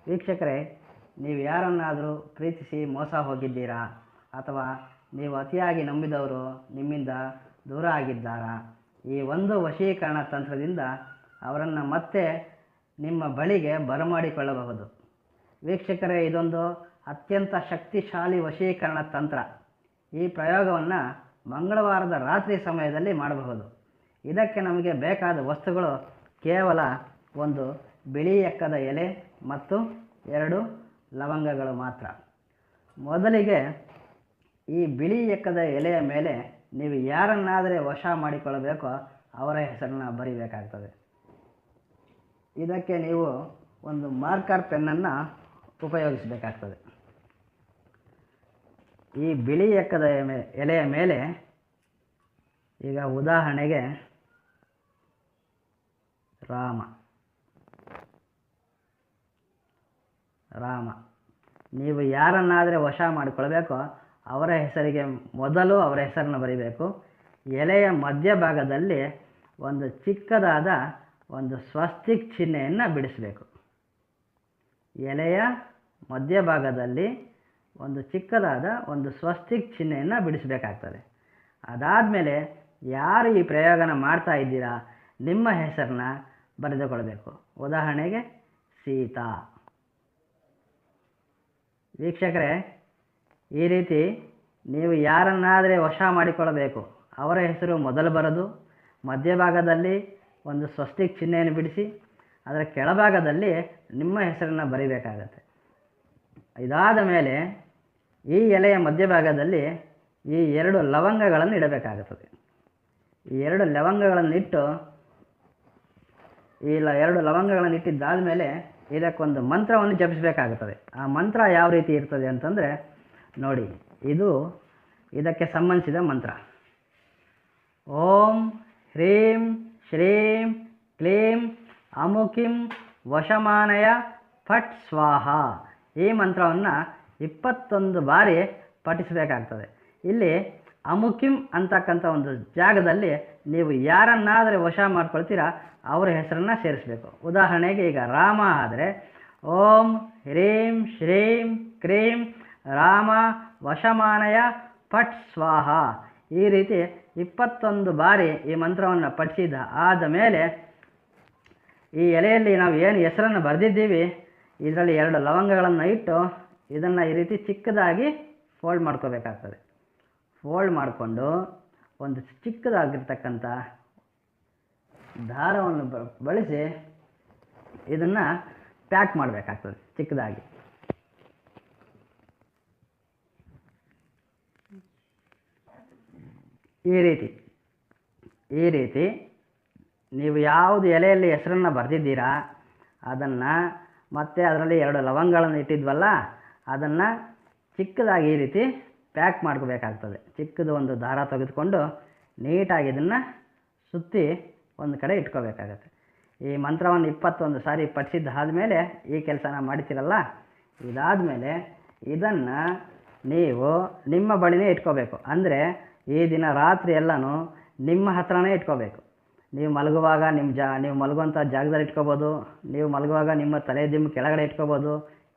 ವೀಕ್ಷಕರೇ, ನೀವು ಯಾರನ್ನಾದರೂ ಪ್ರೀತಿಸಿ ಮೋಸ ಹೋಗಿದ್ದೀರಾ ಅಥವಾ ನೀವು ಅತಿಯಾಗಿ ನಂಬಿದವರು ನಿಮ್ಮಿಂದ ದೂರ ಆಗಿದ್ದಾರಾ? ಈ ಒಂದು ವಶೀಕರಣ ತಂತ್ರದಿಂದ ಅವರನ್ನು ಮತ್ತೆ ನಿಮ್ಮ ಬಳಿಗೆ ಬರಮಾಡಿಕೊಳ್ಳಬಹುದು. ವೀಕ್ಷಕರೇ, ಇದೊಂದು ಅತ್ಯಂತ ಶಕ್ತಿಶಾಲಿ ವಶೀಕರಣ ತಂತ್ರ. ಈ ಪ್ರಯೋಗವನ್ನು ಮಂಗಳವಾರದ ರಾತ್ರಿ ಸಮಯದಲ್ಲಿ ಮಾಡಬಹುದು. ಇದಕ್ಕೆ ನಮಗೆ ಬೇಕಾದ ವಸ್ತುಗಳು ಕೇವಲ ಒಂದು ಬಿಳಿ ಎಕ್ಕದ ಎಲೆ ಮತ್ತು 2 ಲವಂಗಗಳು ಮಾತ್ರ. ಮೊದಲಿಗೆ ಈ ಬಿಳಿ ಎಕ್ಕದ ಎಲೆಯ ಮೇಲೆ ನೀವು ಯಾರನ್ನಾದರೆ ವಶ ಮಾಡಿಕೊಳ್ಳಬೇಕೋ ಅವರ ಹೆಸರನ್ನು ಬರೀಬೇಕಾಗ್ತದೆ. ಇದಕ್ಕೆ ನೀವು ಒಂದು ಮಾರ್ಕರ್ ಪೆನ್ನನ್ನು ಉಪಯೋಗಿಸಬೇಕಾಗ್ತದೆ. ಈ ಬಿಳಿ ಎಕ್ಕದ ಎಲೆಯ ಮೇಲೆ ಈಗ ಉದಾಹರಣೆಗೆ ರಾಮ ನೀವು ಯಾರನ್ನಾದರೆ ವಶ ಮಾಡಿಕೊಳ್ಬೇಕೋ ಅವರ ಹೆಸರಿಗೆ ಮೊದಲು ಅವರ ಹೆಸರನ್ನು ಬರೀಬೇಕು. ಎಲೆಯ ಮಧ್ಯಭಾಗದಲ್ಲಿ ಒಂದು ಚಿಕ್ಕದಾದ ಒಂದು ಸ್ವಸ್ತಿಕ್ ಚಿಹ್ನೆಯನ್ನು ಬಿಡಿಸಬೇಕು. ಎಲೆಯ ಮಧ್ಯಭಾಗದಲ್ಲಿ ಒಂದು ಚಿಕ್ಕದಾದ ಒಂದು ಸ್ವಸ್ತಿಕ್ ಚಿಹ್ನೆಯನ್ನು ಬಿಡಿಸಬೇಕಾಗ್ತದೆ. ಅದಾದಮೇಲೆ ಯಾರು ಈ ಪ್ರಯೋಗನ ಮಾಡ್ತಾ ಇದ್ದೀರಾ ನಿಮ್ಮ ಹೆಸರನ್ನ ಬರೆದುಕೊಳ್ಬೇಕು. ಉದಾಹರಣೆಗೆ ಸೀತಾ. ವೀಕ್ಷಕರೇ, ಈ ರೀತಿ ನೀವು ಯಾರನ್ನಾದರೆ ವಶ ಮಾಡಿಕೊಳ್ಳಬೇಕು ಅವರ ಹೆಸರು ಮೊದಲು ಬರೆದು ಮಧ್ಯಭಾಗದಲ್ಲಿ ಒಂದು ಸ್ವಸ್ತಿಕ್ ಚಿಹ್ನೆಯನ್ನು ಬಿಡಿಸಿ ಅದರ ಕೆಳಭಾಗದಲ್ಲಿ ನಿಮ್ಮ ಹೆಸರನ್ನು ಬರೀಬೇಕಾಗತ್ತೆ. ಇದಾದ ಮೇಲೆ ಈ ಎಲೆಯ ಮಧ್ಯಭಾಗದಲ್ಲಿ ಈ 2 ಲವಂಗಗಳನ್ನು ಇಡಬೇಕಾಗುತ್ತದೆ. ಈ 2 ಲವಂಗಗಳನ್ನಿಟ್ಟು ಈ 2 ಲವಂಗಗಳನ್ನು ಇಟ್ಟಿದ್ದಾದ ಮೇಲೆ ಇದಕ್ಕೊಂದು ಮಂತ್ರವನ್ನು ಜಪಿಸಬೇಕಾಗುತ್ತದೆ. ಆ ಮಂತ್ರ ಯಾವ ರೀತಿ ಇರ್ತದೆ ಅಂತಂದರೆ ನೋಡಿ, ಇದಕ್ಕೆ ಸಂಬಂಧಿಸಿದ ಮಂತ್ರ. ಓಂ ಹ್ರೀಂ ಶ್ರೀಂ ಕ್ಲೀಂ ಅಮುಕಿಂ ವಶಮಾನಯ ಫಟ್ ಸ್ವಾಹ. ಈ ಮಂತ್ರವನ್ನು 21 ಬಾರಿ ಪಠಿಸಬೇಕಾಗ್ತದೆ. ಇಲ್ಲಿ ಅಮುಕಿಂ ಅಂತಕ್ಕಂಥ ಒಂದು ಜಾಗದಲ್ಲಿ ನೀವು ಯಾರನ್ನಾದರೆ ವಶ ಮಾಡ್ಕೊಳ್ತೀರಾ ಅವರ ಹೆಸರನ್ನು ಸೇರಿಸಬೇಕು. ಉದಾಹರಣೆಗೆ ಈಗ ರಾಮ ಆದರೆ ಓಂ ಹ್ರೀಂ ಶ್ರೀಂ ಕ್ರೀಂ ರಾಮ ವಶಮಾನಯ ಫಟ್ ಸ್ವಾಹ. ಈ ರೀತಿ 21 ಬಾರಿ ಈ ಮಂತ್ರವನ್ನು ಪಠಿಸಿದ ಆದ ಮೇಲೆ ಈ ಎಲೆಯಲ್ಲಿ ನಾವು ಏನು ಹೆಸರನ್ನು ಬರೆದಿದ್ದೀವಿ ಇದರಲ್ಲಿ 2 ಲವಂಗಗಳನ್ನು ಇಟ್ಟು ಇದನ್ನು ಈ ರೀತಿ ಚಿಕ್ಕದಾಗಿ ಫೋಲ್ಡ್ ಮಾಡ್ಕೋಬೇಕಾಗ್ತದೆ. ಫೋಲ್ಡ್ ಮಾಡಿಕೊಂಡು ಒಂದು ಚಿಕ್ಕದಾಗಿರ್ತಕ್ಕಂಥ ದಾರವನ್ನು ಬಳಸಿ ಇದನ್ನು ಪ್ಯಾಕ್ ಮಾಡಬೇಕಾಗ್ತದೆ ಚಿಕ್ಕದಾಗಿ. ಈ ರೀತಿ ನೀವು ಯಾವುದು ಎಲೆಯಲ್ಲಿ ಹೆಸರನ್ನು ಬರೆದಿದ್ದೀರಾ ಅದನ್ನು ಮತ್ತೆ ಅದರಲ್ಲಿ 2 ಲವಂಗಗಳನ್ನು ಇಟ್ಟಿದ್ವಲ್ಲ ಅದನ್ನು ಚಿಕ್ಕದಾಗಿ ಈ ರೀತಿ ಪ್ಯಾಕ್ ಮಾಡ್ಕೋಬೇಕಾಗ್ತದೆ. ಚಿಕ್ಕದು ಒಂದು ದಾರ ತೆಗೆದುಕೊಂಡು ನೀಟಾಗಿ ಇದನ್ನು ಸುತ್ತಿ ಒಂದು ಕಡೆ ಇಟ್ಕೋಬೇಕಾಗತ್ತೆ. ಈ ಮಂತ್ರವನ್ನು 21 ಸಾರಿ ಪಠಿಸಿದ್ದು ಆದಮೇಲೆ ಈ ಕೆಲಸನ ಮಾಡ್ತೀರಲ್ಲ, ಇದಾದಮೇಲೆ ಇದನ್ನು ನೀವು ನಿಮ್ಮ ಬಳಿನೇ ಇಟ್ಕೋಬೇಕು. ಅಂದರೆ ಈ ದಿನ ರಾತ್ರಿ ಎಲ್ಲನೂ ನಿಮ್ಮ ಹತ್ರನೇ ಇಟ್ಕೋಬೇಕು. ನೀವು ಮಲಗುವಾಗ ನೀವು ಮಲಗುವಂಥ ಜಾಗದಲ್ಲಿ ಇಟ್ಕೋಬೋದು, ನೀವು ಮಲಗುವಾಗ ನಿಮ್ಮ ತಲೆ ದಿಂಬು ಕೆಳಗಡೆ ಇಟ್ಕೋಬೋದು,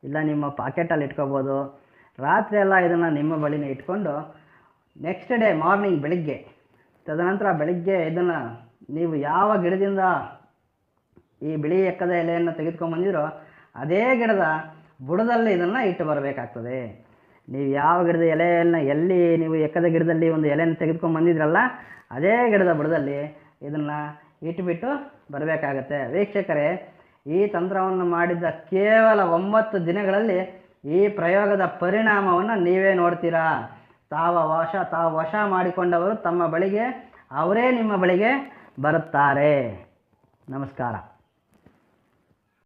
ಇಲ್ಲ ನಿಮ್ಮ ಪಾಕೆಟಲ್ಲಿ ಇಟ್ಕೋಬೋದು. ರಾತ್ರಿ ಎಲ್ಲ ಇದನ್ನು ನಿಮ್ಮ ಬಳಿನೇ ಇಟ್ಕೊಂಡು ನೆಕ್ಸ್ಟ್ ಡೇ ಮಾರ್ನಿಂಗ್ ತದನಂತರ ಬೆಳಿಗ್ಗೆ ಇದನ್ನು ನೀವು ಯಾವ ಗಿಡದಿಂದ ಈ ಬಿಳಿ ಎಕ್ಕದ ಎಲೆಯನ್ನು ತೆಗೆದುಕೊಂಡ್ಬಂದಿರೋ ಅದೇ ಗಿಡದ ಬುಡದಲ್ಲಿ ಇದನ್ನು ಇಟ್ಟು ಬರಬೇಕಾಗ್ತದೆ. ನೀವು ಯಾವ ಗಿಡದ ಎಲೆಯನ್ನು ಎಲ್ಲಿ ನೀವು ಎಕ್ಕದ ಗಿಡದಲ್ಲಿ ಒಂದು ಎಲೆಯನ್ನು ತೆಗೆದುಕೊಂಡ್ಬಂದಿದ್ರಲ್ಲ ಅದೇ ಗಿಡದ ಬುಡದಲ್ಲಿ ಇದನ್ನು ಇಟ್ಟುಬಿಟ್ಟು ಬರಬೇಕಾಗತ್ತೆ. ವೀಕ್ಷಕರೇ, ಈ ತಂತ್ರವನ್ನು ಮಾಡಿದ ಕೇವಲ 9 ದಿನಗಳಲ್ಲಿ ಈ ಪ್ರಯೋಗದ ಪರಿಣಾಮವನ್ನು ನೀವೇ ನೋಡ್ತೀರಾ. ತಾವು ವಶ ಮಾಡಿಕೊಂಡವರು ತಮ್ಮ ಬಳಿಗೆ ಅವರೇ ನಿಮ್ಮ ಬಳಿಗೆ ಬರುತ್ತಾರೆ. ನಮಸ್ಕಾರ.